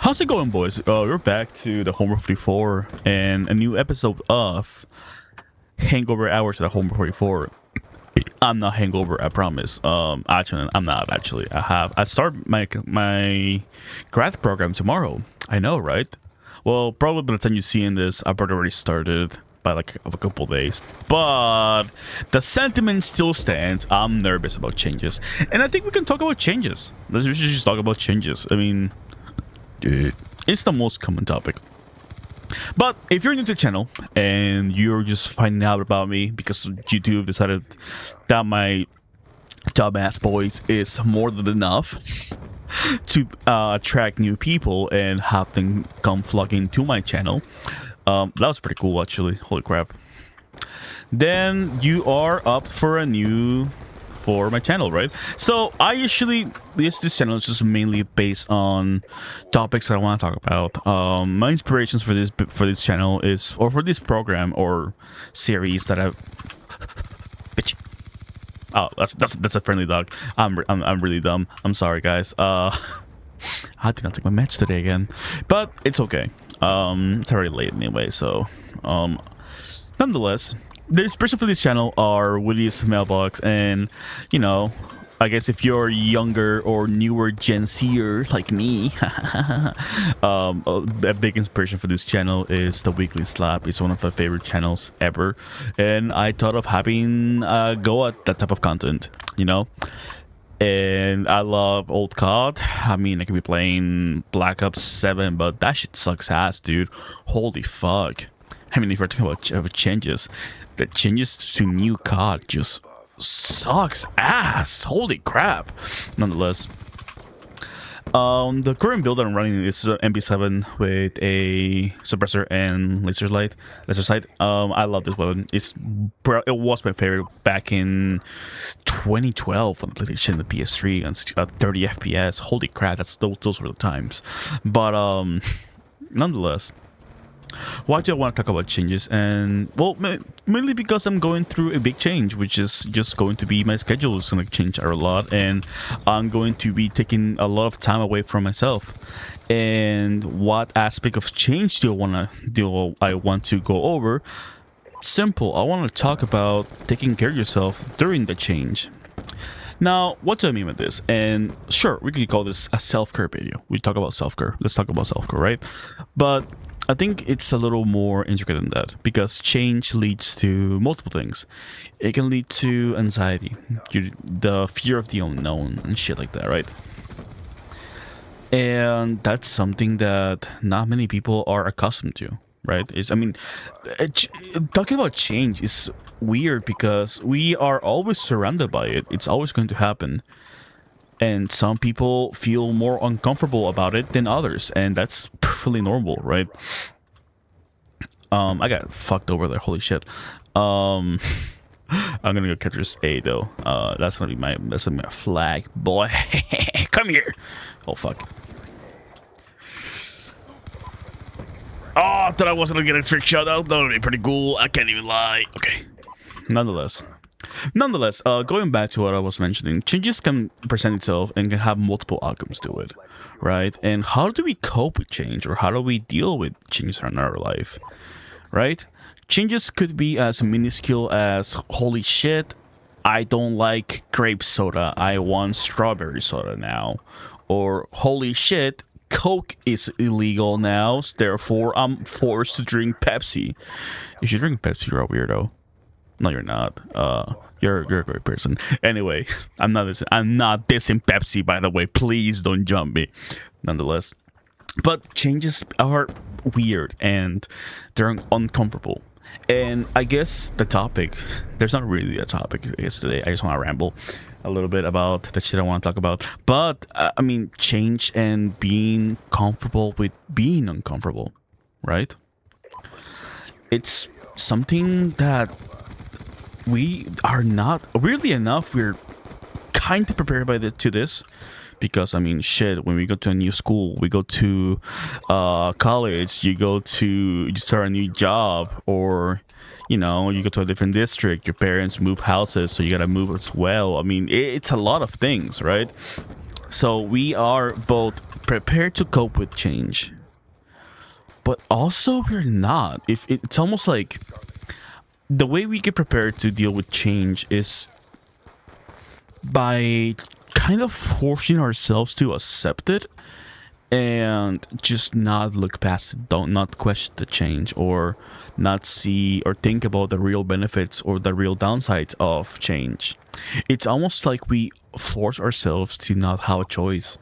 How's it going, boys? We're back to the Homer 44 and a new episode of Hangover Hours at Homer 44. I'm not hangover, I promise. Actually, I'm not. Actually, I start my grad program tomorrow. I know, right? Well, probably by the time you see in this, I've already started by like a couple days, but the sentiment still stands. I'm nervous about changes, and I think we can talk about changes. We should just talk about changes. I mean, it's the most common topic. But if you're new to the channel and you're just finding out about me because YouTube decided that my dumbass voice is more than enough to attract new people and have them come flocking to my channel, that was pretty cool, actually. Holy crap. Then you are up for a new for my channel, right? So I usually this channel is just mainly based on topics that I want to talk about. My inspirations for this channel is, or for this program or series that I've bitch. Oh, that's a friendly dog. I'm really dumb. I'm sorry, guys. I did not take my match today again, but it's okay. It's already late anyway, so nonetheless, the inspiration for this channel are Willy's Mailbox, and you know, I guess if you're younger or newer Gen Zer like me, a big inspiration for this channel is the Weekly Slap. It's one of my favorite channels ever, and I thought of having a go at that type of content, you know. And I love old COD. I mean, I could be playing Black Ops 7, but that shit sucks ass, dude. Holy fuck. I mean, if we're talking about changes, the changes to new COD just sucks ass. Holy crap. Nonetheless, the current build that I'm running is an MP7 with a suppressor and laser sight. I love this weapon. It was my favorite back in 2012 when I played it in the PS3 and 30 FPS. Holy crap, those were the times. But nonetheless, why do I want to talk about changes? And well, mainly because I'm going through a big change, which is just going to be my schedule is going to change a lot, and I'm going to be taking a lot of time away from myself. And what aspect of change do I want to go over? Simple. I want to talk about taking care of yourself during the change. Now, what do I mean by this? And sure, we could call this a self-care video. We talk about self-care. Let's talk about self-care, right? But I think it's a little more intricate than that, because change leads to multiple things. It can lead to anxiety, the fear of the unknown and shit like that, right? And that's something that not many people are accustomed to, right? Talking about change is weird because we are always surrounded by it. It's always going to happen. And some people feel more uncomfortable about it than others, and that's perfectly normal, right? I got fucked over there. Holy shit. I'm gonna go catch this A though. That's gonna be my flag, boy. Come here. Oh fuck. Oh, I thought I wasn't gonna get a trick shot out. That would be pretty cool. I can't even lie. Okay. Nonetheless, going back to what I was mentioning, changes can present itself and can have multiple outcomes to it, right? And how do we cope with change, or how do we deal with changes in our life, right? Changes could be as minuscule as, holy shit, I don't like grape soda, I want strawberry soda now. Or, holy shit, Coke is illegal now, therefore I'm forced to drink Pepsi. If you drink Pepsi, you're a weirdo. No, you're not. You're a great person. Anyway, I'm not dissing Pepsi, by the way. Please don't jump me. Nonetheless, but changes are weird and they're uncomfortable. And I guess the topic, there's not really a topic, I guess, today. I just want to ramble a little bit about the shit I want to talk about. But I mean, change and being comfortable with being uncomfortable, right? It's something that we are not, weirdly enough, we're kind of prepared to this, because I mean, shit, when we go to a new school, we go to college, you start a new job, or you know, you go to a different district, your parents move houses, so you gotta move as well. I mean, it's a lot of things, right? So we are both prepared to cope with change, but also we're not. If it's almost like the way we get prepared to deal with change is by kind of forcing ourselves to accept it and just not look past it, don't not question the change, or not see or think about the real benefits or the real downsides of change. It's almost like we force ourselves to not have a choice,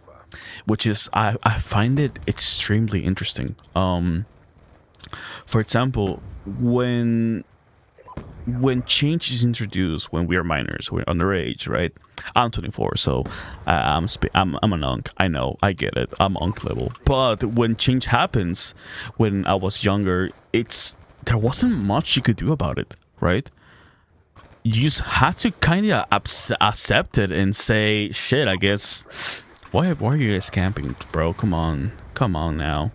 which is I find it extremely interesting. For example, when change is introduced when we are minors, we're underage, right? I'm 24, so I'm an unk. I know, I get it. I'm unk level. But when change happens, when I was younger, there wasn't much you could do about it, right? You just had to kind of accept it and say, shit, I guess. Why are you guys camping, bro? Come on now.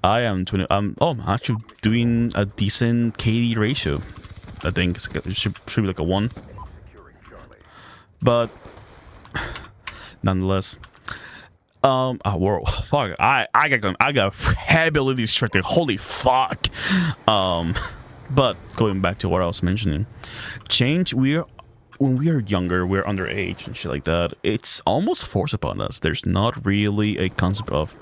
I am 20. I'm actually doing a decent KD ratio. I think it should be like a 1. But nonetheless, whoa, fuck, I got heavy ability restricted. Holy fuck. But going back to what I was mentioning, change. When we are younger, we're underage and shit like that. It's almost forced upon us. There's not really a concept of,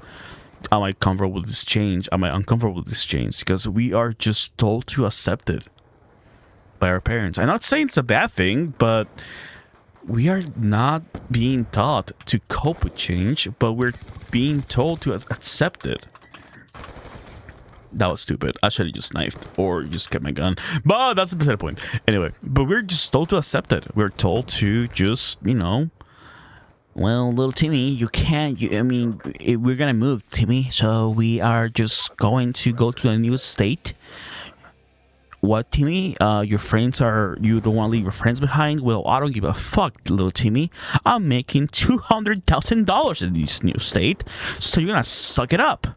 am I comfortable with this change? Am I uncomfortable with this change? Because we are just told to accept it by our parents. I'm not saying it's a bad thing, but we are not being taught to cope with change, but we're being told to accept it. That was stupid. I should have just knifed or just kept my gun, but that's beside the point. Anyway, but we're just told to accept it. We're told to just, well, little Timmy, you can't. We're gonna move, Timmy, so we are just going to go to a new state. What, Timmy? Your friends you don't want to leave your friends behind? Well, I don't give a fuck, little Timmy. I'm making $200,000 in this new state, so you're gonna suck it up.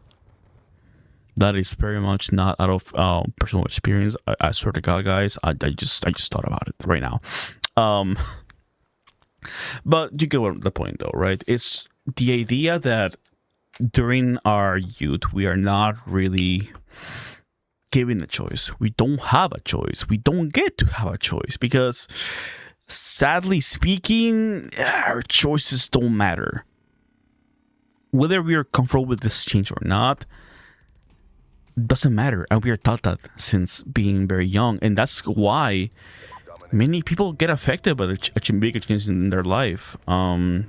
That is very much not out of personal experience. I swear to God, guys, I just thought about it right now. But you get the point, though, right? It's the idea that during our youth, we are not really given a choice. We don't have a choice. We don't get to have a choice because, sadly speaking, our choices don't matter. Whether we are comfortable with this change or not doesn't matter, and we are taught that since being very young, and that's why many people get affected by the big changes in their life,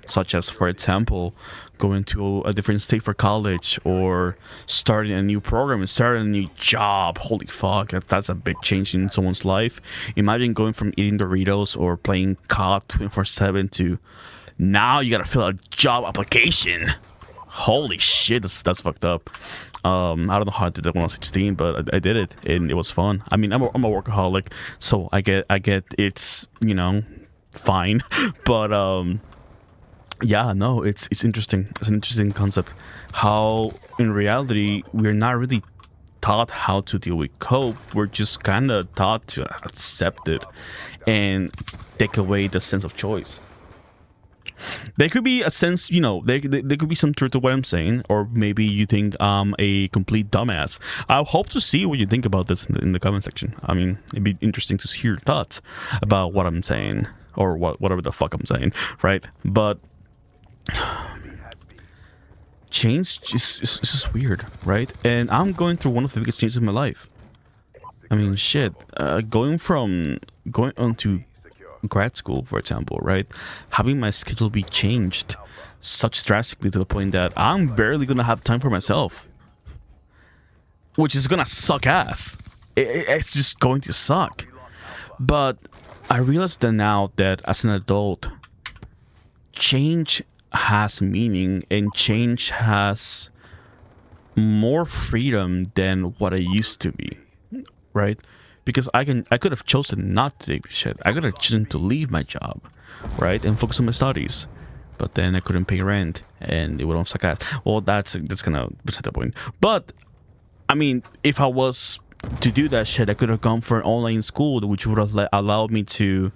such as, for example, going to a different state for college, or starting a new program and starting a new job. Holy fuck, that's a big change in someone's life. Imagine going from eating Doritos or playing COD 24/7 to now you gotta fill out a job application. Holy shit, that's fucked up. I don't know how I did that when I was 16, but I did it, and it was fun. I mean, I'm a workaholic, so I get it's, fine. But yeah, no, it's interesting. It's an interesting concept. How in reality we're not really taught how to deal with cope. We're just kind of taught to accept it and take away the sense of choice. There could be a sense, there could be some truth to what I'm saying, or maybe you think I'm a complete dumbass. I hope to see what you think about this in the comment section. I mean, it'd be interesting to hear your thoughts about what I'm saying, or whatever the fuck I'm saying, right? But change is just weird, right? And I'm going through one of the biggest changes in my life. I mean, shit, going on to grad school, for example, right? Having my schedule be changed such drastically to the point that I'm barely gonna have time for myself, which is gonna suck ass. It's just going to suck. But I realized that now that as an adult, change has meaning, and change has more freedom than what I used to be, right? Because I could have chosen not to take this shit. I could have chosen to leave my job, right, and focus on my studies. But then I couldn't pay rent, and it would have suck ass. Well, that's gonna beside the point. But I mean, if I was to do that shit, I could have gone for an online school, which would have allowed me to,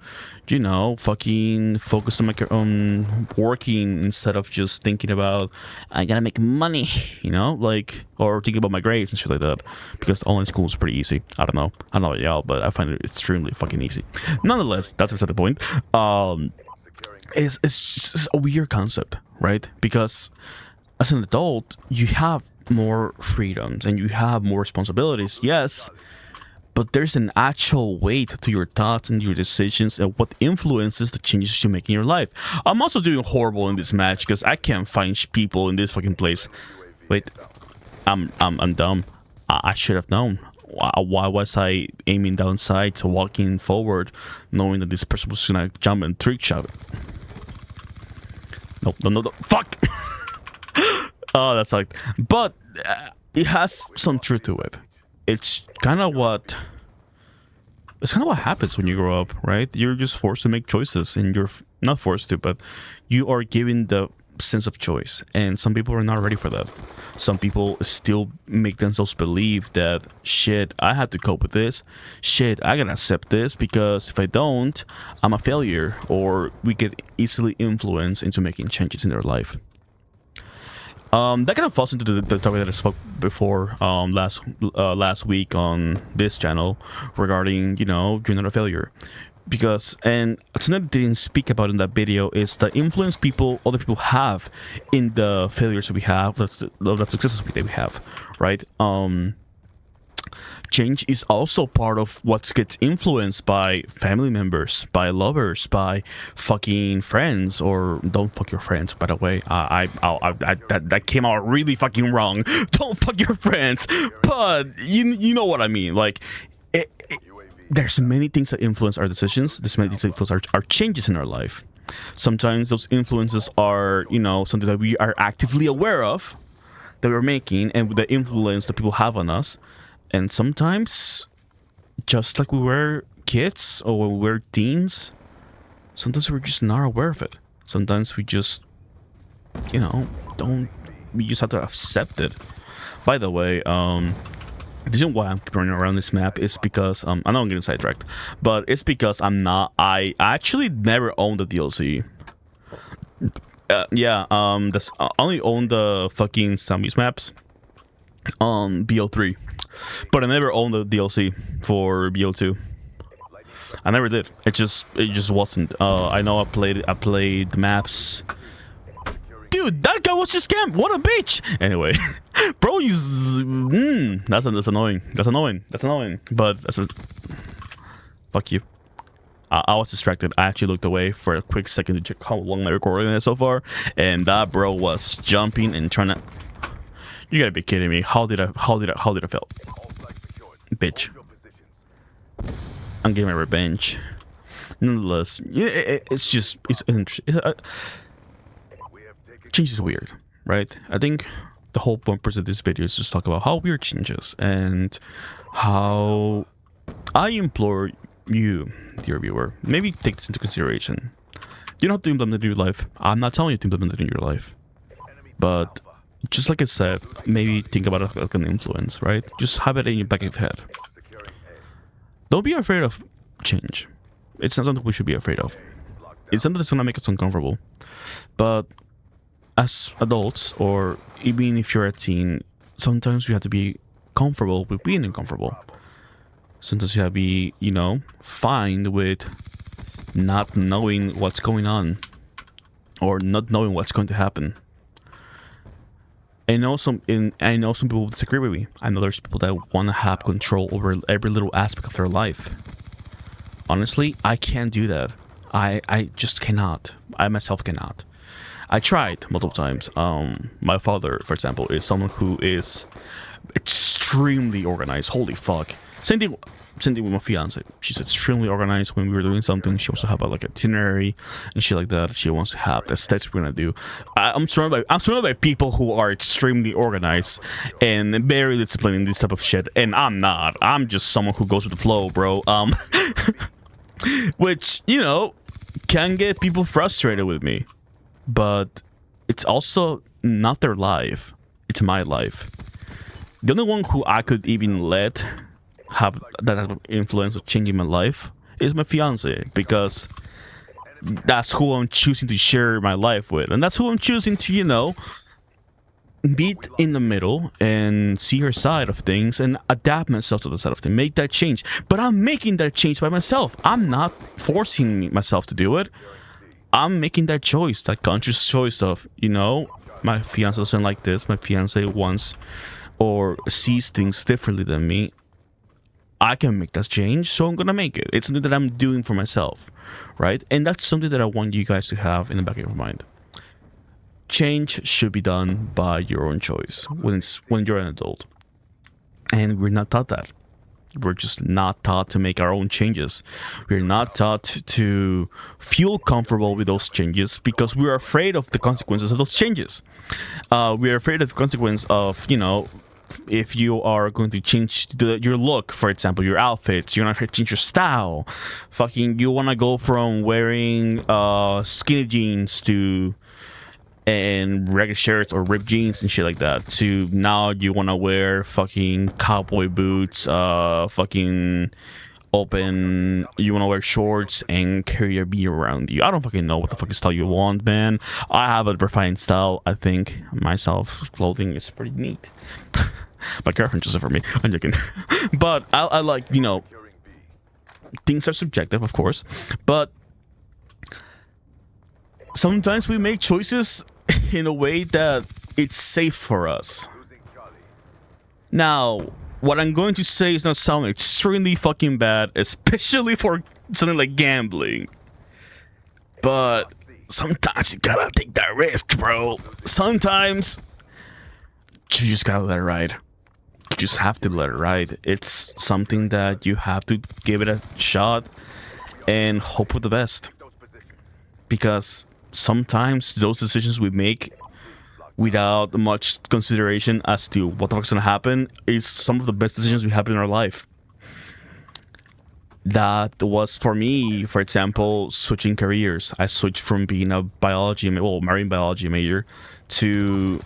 you know, fucking focus on my own working instead of just thinking about I gotta make money, you know, like, or thinking about my grades and shit like that. Because online school is pretty easy. I don't know about y'all, but I find it extremely fucking easy. Nonetheless, that's beside the point. It's just a weird concept, right? Because as an adult, you have more freedoms and you have more responsibilities, yes, but there's an actual weight to your thoughts and your decisions and what influences the changes you make in your life. I'm also doing horrible in this match because I can't find people in this fucking place. Wait, I'm dumb. I should have known. Why was I aiming down sights, walking forward, knowing that this person was gonna jump and trick shot? No, fuck! Oh, that sucked. But it has some truth to it. It's kind of what happens when you grow up, right? You're just forced to make choices, and you're not forced to, but you are given the sense of choice. And some people are not ready for that. Some people still make themselves believe that shit, I have to cope with this. Shit, I gotta accept this because if I don't, I'm a failure. Or we get easily influenced into making changes in their life. That kind of falls into the topic that I spoke before last week on this channel regarding, you know, you're not a failure. Because, and something I didn't speak about in that video is the influence other people have in the failures that we have, the successes that we have, right? Change is also part of what gets influenced by family members, by lovers, by fucking friends, or don't fuck your friends, by the way. That came out really fucking wrong. Don't fuck your friends, but you know what I mean. Like, there's many things that influence our decisions. There's many things that influence our changes in our life. Sometimes those influences are, you know, something that we are actively aware of that we're making, and the influence that people have on us. And sometimes, just like we were kids or when we were teens, sometimes we're just not aware of it. Sometimes we just, you know, we just have to accept it. By the way, the reason why I'm running around this map is because, I know I'm getting sidetracked, but it's because I actually never owned the DLC. That's I only own the fucking zombies maps on BO3. But I never owned the DLC for BO2. I never did. It just wasn't. I know I played the maps. Dude, that guy was just scammed. What a bitch. Anyway, bro, that's annoying. That's annoying. But fuck you. I was distracted. I actually looked away for a quick second to check how long my recording is so far, and that bro was jumping and trying to. You gotta be kidding me. How did I fail? Bitch. I'm getting my revenge. Nonetheless, yeah, change is weird, right? I think the whole purpose of this video is just talk about how weird change is and how I implore you, dear viewer, maybe take this into consideration. You don't have to implement it in your life. I'm not telling you to implement it in your life, but just like I said, maybe think about it like an influence, right? Just have it in your back of your head. Don't be afraid of change. It's not something we should be afraid of. It's something that's gonna make us uncomfortable. But as adults, or even if you're a teen, sometimes you have to be comfortable with being uncomfortable. Sometimes you have to be, you know, fine with not knowing what's going on or not knowing what's going to happen. I know some people will disagree with me. I know there's people that want to have control over every little aspect of their life. Honestly, I can't do that. I just cannot. I myself cannot. I tried multiple times. My father, for example, is someone who is extremely organized. Holy fuck. Same thing with my fiance. She's extremely organized. When we were doing something, she wants to have like an itinerary and shit like that. She wants to have the steps we're gonna do. I'm surrounded by people who are extremely organized and very disciplined in this type of shit. And I'm not. I'm just someone who goes with the flow, bro. Which, you know, can get people frustrated with me. But it's also not their life. It's my life. The only one who I could even let have that have influence of changing my life is my fiance, because that's who I'm choosing to share my life with, and that's who I'm choosing to, meet in the middle and see her side of things and adapt myself to the side of things, make that change. But I'm making that change by myself. I'm not forcing myself to do it. I'm making that choice, that conscious choice of, my fiance doesn't like this, my fiance wants or sees things differently than me. I can make that change, so I'm gonna make it. It's something that I'm doing for myself, right? And that's something that I want you guys to have in the back of your mind. Change should be done by your own choice when you're an adult, and we're not taught that. We're just not taught to make our own changes. We're not taught to feel comfortable with those changes because we're afraid of the consequences of those changes. We're afraid of the consequence of, if you are going to change your look, for example, your outfits, you're not going to change your style. You want to go from wearing skinny jeans and regular shirts or ripped jeans and shit like that to now you want to wear fucking cowboy boots, open, you want to wear shorts and carry your beer around you. I don't fucking know what the fucking style you want, man. I have a refined style, I think. Myself, clothing is pretty neat. My girlfriend chose it for me. I'm joking. But I like, things are subjective, of course, but sometimes we make choices in a way that it's safe for us. Now, what I'm going to say is not sound extremely fucking bad, especially for something like gambling. But sometimes you gotta take that risk, bro. Sometimes you just gotta let it ride. You just have to let it ride. It's something that you have to give it a shot and hope for the best. Because sometimes those decisions we make without much consideration as to what the fuck's gonna happen is some of the best decisions we have in our life. That was for me, for example, switching careers. I switched from being a marine biology major to,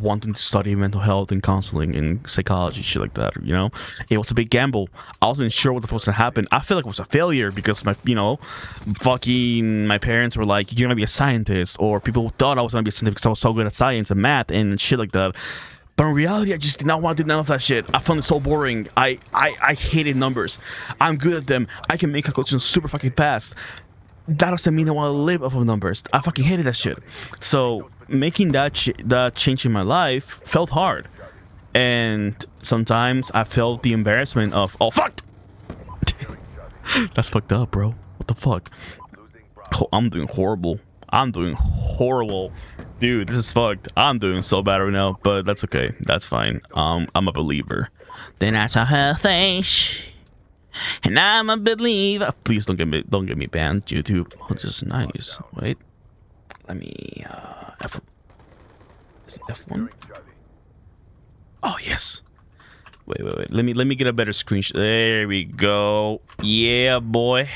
wanting to study mental health and counseling and psychology, shit like that. It was a big gamble. I wasn't sure what the fuck was gonna happen. I feel like it was a failure because my parents were like, "You're gonna be a scientist," or people thought I was gonna be a scientist because I was so good at science and math and shit like that. But in reality, I just did not want to do none of that shit. I found it so boring. I hated numbers. I'm good at them. I can make calculations super fucking fast. That doesn't mean I want to live off of numbers. I fucking hated that shit. So making that change in my life felt hard, and sometimes I felt the embarrassment of, oh fuck, that's fucked up, bro. What the fuck? Oh, I'm doing horrible. Dude, this is fucked. I'm doing so bad right now, but that's okay. That's fine. I'm a believer. Then I saw her face, and I'm a believer. Please don't get me banned, YouTube. Oh, this is nice. Wait, let me is it F1? Oh yes. Wait. Let me get a better screenshot. There we go. Yeah, boy.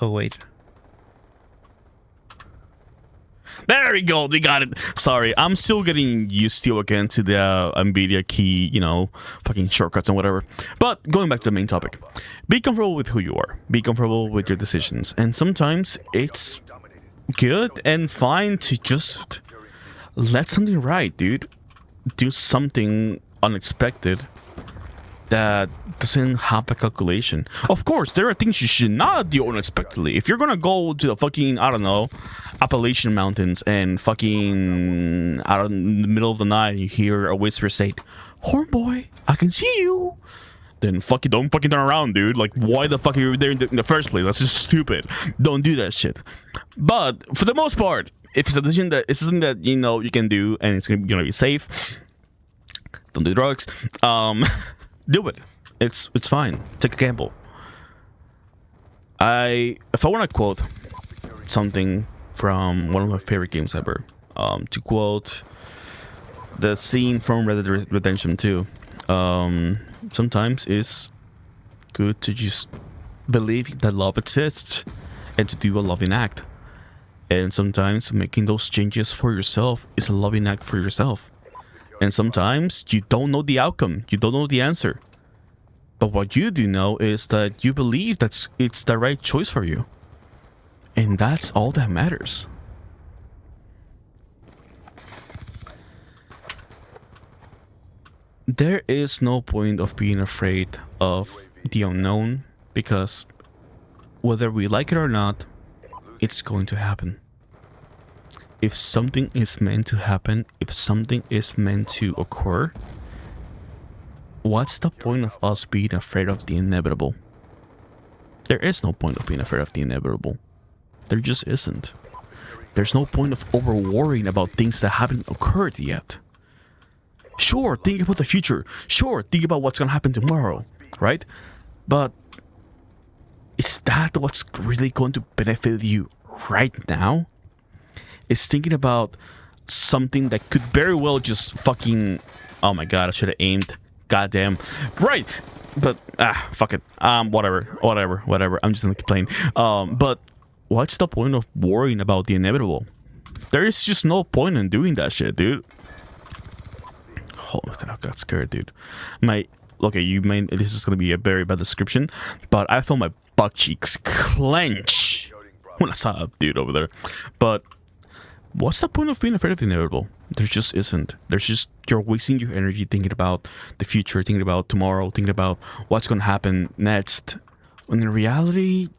Oh wait. There we go. They got it. Sorry, I'm still getting used to again to the NVIDIA key, fucking shortcuts and whatever. But going back to the main topic, be comfortable with who you are. Be comfortable with your decisions. And sometimes it's good and fine to just let something ride, dude. Do something unexpected that doesn't have a calculation. Of course, there are things you should not do unexpectedly. If you're gonna go to the fucking, I don't know, Appalachian Mountains and fucking out in the middle of the night you hear a whisper say, "Homeboy, I can see you," then don't fucking turn around, dude. Like, why the fuck are you there in the first place? That's just stupid. Don't do that shit. But for the most part, if it's a decision that it's something that you can do and it's gonna be safe, don't do drugs. Do it. It's fine. Take a gamble. If I want to quote something from one of my favorite games ever, to quote the scene from Red Dead Redemption 2, sometimes it's good to just believe that love exists and to do a loving act. And sometimes making those changes for yourself is a loving act for yourself. And sometimes you don't know the outcome. You don't know the answer. But what you do know is that you believe that it's the right choice for you. And that's all that matters. There is no point of being afraid of the unknown, because whether we like it or not, it's going to happen. If something is meant to happen, if something is meant to occur, what's the point of us being afraid of the inevitable? There is no point of being afraid of the inevitable. There just isn't. There's no point of over worrying about things that haven't occurred yet. Sure, think about the future. Sure, think about what's gonna happen tomorrow, right? But is that what's really going to benefit you right now? Is thinking about something that could very well just fucking... Oh my god, I should have aimed. Goddamn. Right! But, fuck it. Whatever. I'm just gonna complain. But what's the point of worrying about the inevitable? There is just no point in doing that shit, dude. Oh, I got scared, dude. Okay, this is gonna be a very bad description, but I felt my butt cheeks clench when I saw a dude over there. But what's the point of being afraid of the inevitable? There just isn't. There's just, you're wasting your energy thinking about the future, thinking about tomorrow, thinking about what's gonna happen next. When in reality,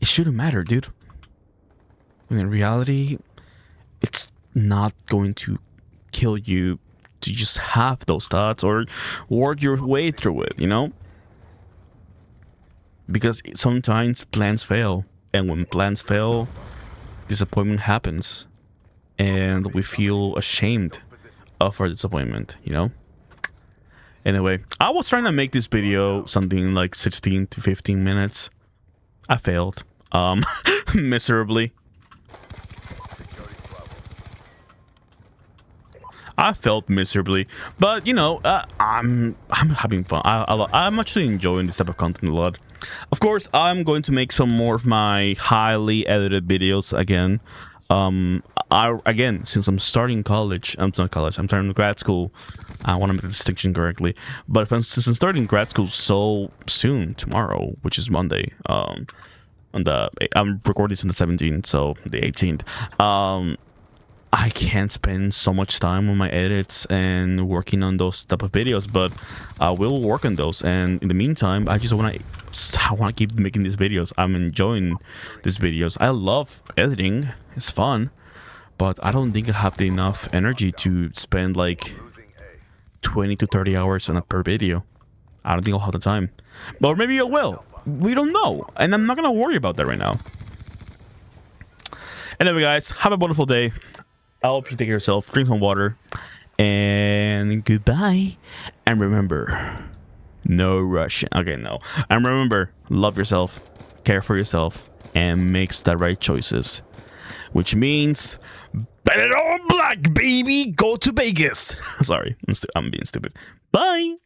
it shouldn't matter, dude. When in reality, it's not going to kill you to just have those thoughts or work your way through it, you know? Because sometimes plans fail, and when plans fail, disappointment happens, and we feel ashamed of our disappointment, you know? Anyway, I was trying to make this video something like 16 to 15 minutes. I failed, miserably. I felt miserably, but you know, I'm having fun. I'm actually enjoying this type of content a lot. Of course, I'm going to make some more of my highly edited videos again. Since I'm starting college, I'm starting grad school. I want to make the distinction correctly, but since I'm starting grad school so soon, tomorrow, which is Monday, I'm recording this on the 17th, so the 18th. I can't spend so much time on my edits and working on those type of videos, but I will work on those. And in the meantime, I want to keep making these videos. I'm enjoying these videos. I love editing. It's fun, but I don't think I have enough energy to spend like 20 to 30 hours on a per video. I don't think I'll have the time, but maybe I will. We don't know, and I'm not gonna worry about that right now. Anyway, guys, have a wonderful day. I hope you take care of yourself, drink some water, and goodbye. And remember, no rushing. Okay, no. And remember, love yourself, care for yourself, and make the right choices. Which means, bet it on black, baby. Go to Vegas. Sorry, I'm being stupid. Bye.